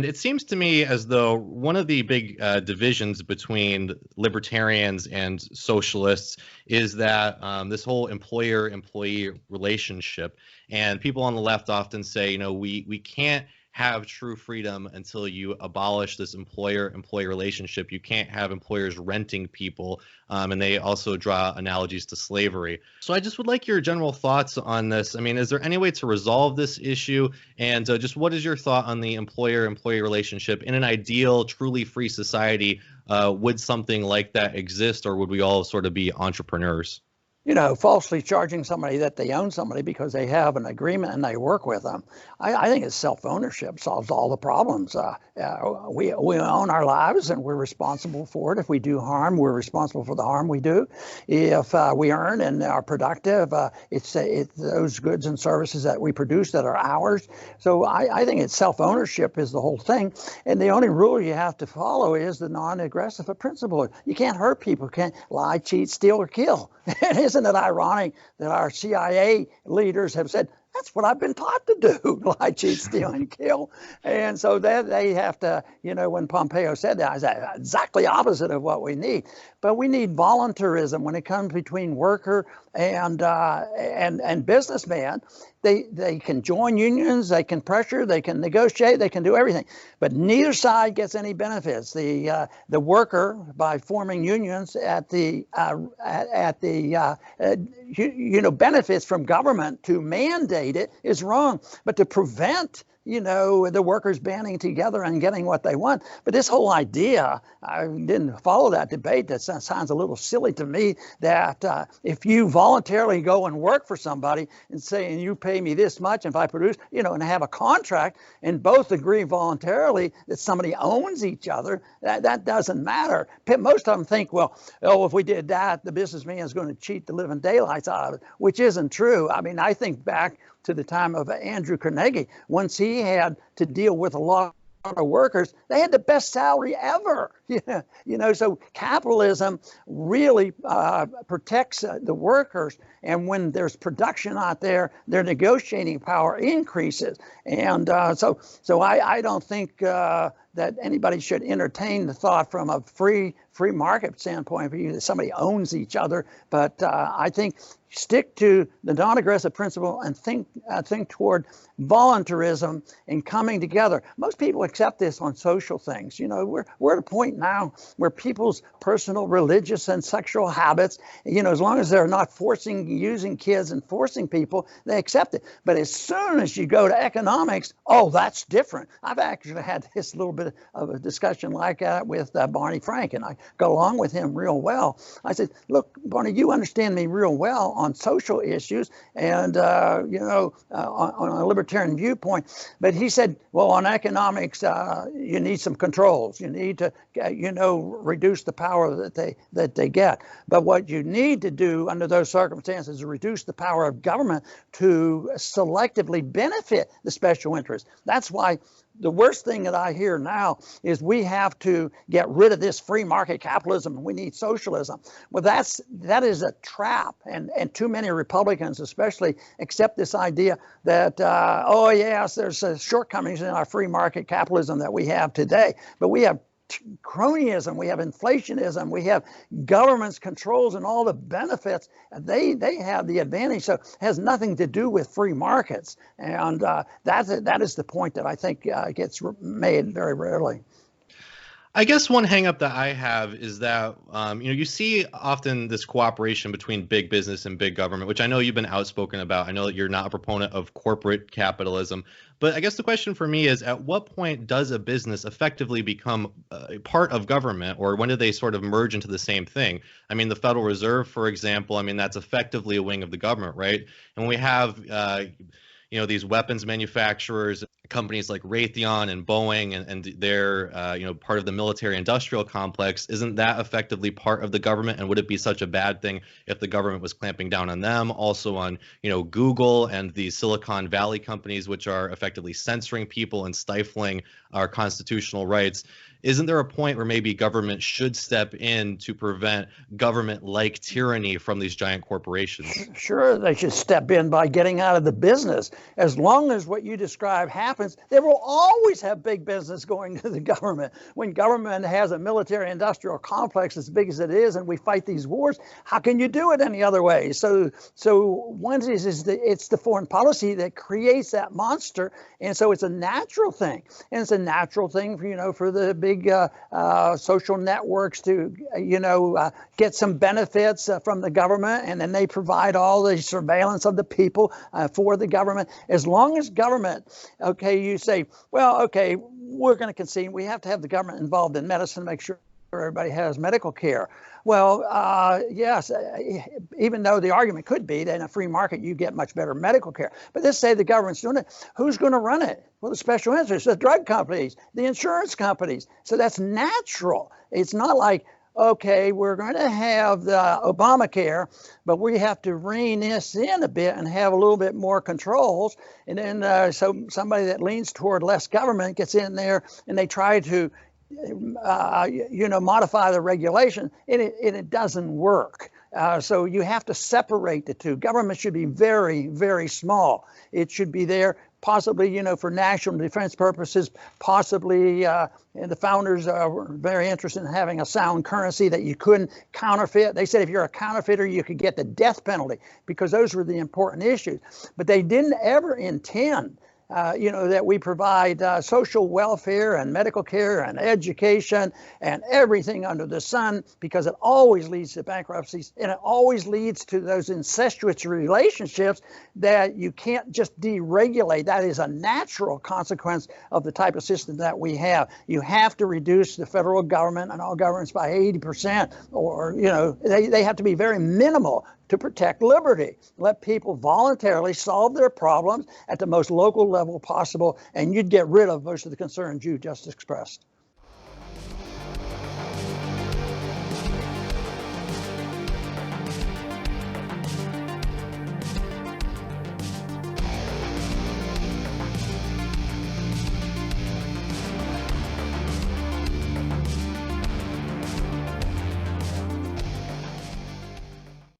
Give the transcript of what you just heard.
It seems to me as though one of the big divisions between libertarians and socialists is that this whole employer-employee relationship. And people on the left often say, we can't have true freedom until you abolish this employer-employee relationship. You can't have employers renting people, and they also draw analogies to slavery. So I just would like your general thoughts on this. I mean, is there any way to resolve this issue? And just what is your thought on the employer-employee relationship? In an ideal, truly free society, would something like that exist, or would we all sort of be entrepreneurs? Falsely charging somebody that they own somebody because they have an agreement and they work with them. I think it's self-ownership solves all the problems. We own our lives and we're responsible for it. If we do harm, we're responsible for the harm we do. If we earn and are productive, it's those goods and services that we produce that are ours. So I think it's self-ownership is the whole thing. And the only rule you have to follow is the non-aggressive principle. You can't hurt people, can't lie, cheat, steal, or kill. Isn't it ironic that our CIA leaders have said, that's what I've been taught to do, lie, cheat, steal, and kill. And so that they have to, when Pompeo said that, I said exactly opposite of what we need. But we need voluntarism when it comes between worker and businessman. They can join unions, they can pressure, they can negotiate, they can do everything, but neither side gets any benefits. The worker, by forming unions benefits from government to mandate it is wrong, but to prevent the workers banding together and getting what they want. But this whole idea, I didn't follow that debate. That sounds a little silly to me, that if you voluntarily go and work for somebody and say, and you pay me this much, and if I produce, and have a contract and both agree voluntarily that somebody owns each other, that doesn't matter. Most of them think, if we did that, the businessman is going to cheat the living daylights out of it, which isn't true. I mean, I think back to the time of Andrew Carnegie, once he had to deal with a lot of workers, they had the best salary ever. So capitalism really protects the workers. And when there's production out there, their negotiating power increases. And so I don't think that anybody should entertain the thought from a free market standpoint of view that somebody owns each other. But I think stick to the non-aggressive principle and think toward voluntarism and coming together. Most people accept this on social things. We're at a point now where people's personal, religious, and sexual habits, as long as they're not using kids and forcing people, they accept it. But as soon as you go to economics, that's different. I've actually had this little bit of a discussion like that with Barney Frank, and I got along with him real well. I said, look, Barney, you understand me real well on social issues and, on a libertarian viewpoint. But he said, well, on economics, you need some controls. You need to, reduce the power that they get. But what you need to do under those circumstances is reduce the power of government to selectively benefit the special interests. That's why the worst thing that I hear now is we have to get rid of this free market capitalism and we need socialism. Well, that is a trap, and too many Republicans especially accept this idea that, yes, there's shortcomings in our free market capitalism that we have today, but we have cronyism, we have inflationism, we have government's controls and all the benefits. They have the advantage, so it has nothing to do with free markets. And that is the point that I think gets made very rarely. I guess one hang up that I have is that, you see often this cooperation between big business and big government, which I know you've been outspoken about. I know that you're not a proponent of corporate capitalism. But I guess the question for me is, at what point does a business effectively become part of government, or when do they sort of merge into the same thing? I mean, the Federal Reserve, for example, that's effectively a wing of the government, right? And we have these weapons manufacturers, companies like Raytheon and Boeing, and they're part of the military industrial complex. Isn't that effectively part of the government? And would it be such a bad thing if the government was clamping down on them? Also on Google and the Silicon Valley companies, which are effectively censoring people and stifling our constitutional rights. Isn't there a point where maybe government should step in to prevent government-like tyranny from these giant corporations? Sure, they should step in by getting out of the business. As long as what you describe happens, happens, they will always have big business going to the government. When government has a military industrial complex as big as it is, and we fight these wars, how can you do it any other way? So one is it's the foreign policy that creates that monster, and so it's a natural thing, and it's a natural thing for for the big social networks to get some benefits from the government, and then they provide all the surveillance of the people for the government. As long as government, okay, you say, well, okay, we're going to concede we have to have the government involved in medicine to make sure everybody has medical care. Well, yes, even though the argument could be that in a free market you get much better medical care. But let's say the government's doing it. Who's going to run it? Well, the special interests, the drug companies, the insurance companies. So that's natural. It's not like, okay, we're going to have the Obamacare, but we have to rein this in a bit and have a little bit more controls. And then so somebody that leans toward less government gets in there and they try to modify the regulation, and it doesn't work. So you have to separate the two. Government should be very, very small. It should be there possibly, for national defense purposes, possibly, and the founders were very interested in having a sound currency that you couldn't counterfeit. They said if you're a counterfeiter, you could get the death penalty because those were the important issues. But they didn't ever intend that we provide social welfare and medical care and education and everything under the sun, because it always leads to bankruptcies, and it always leads to those incestuous relationships that you can't just deregulate. That is a natural consequence of the type of system that we have. You have to reduce the federal government and all governments by 80%, or they have to be very minimal to protect liberty. Let people voluntarily solve their problems at the most local level possible, and you'd get rid of most of the concerns you just expressed.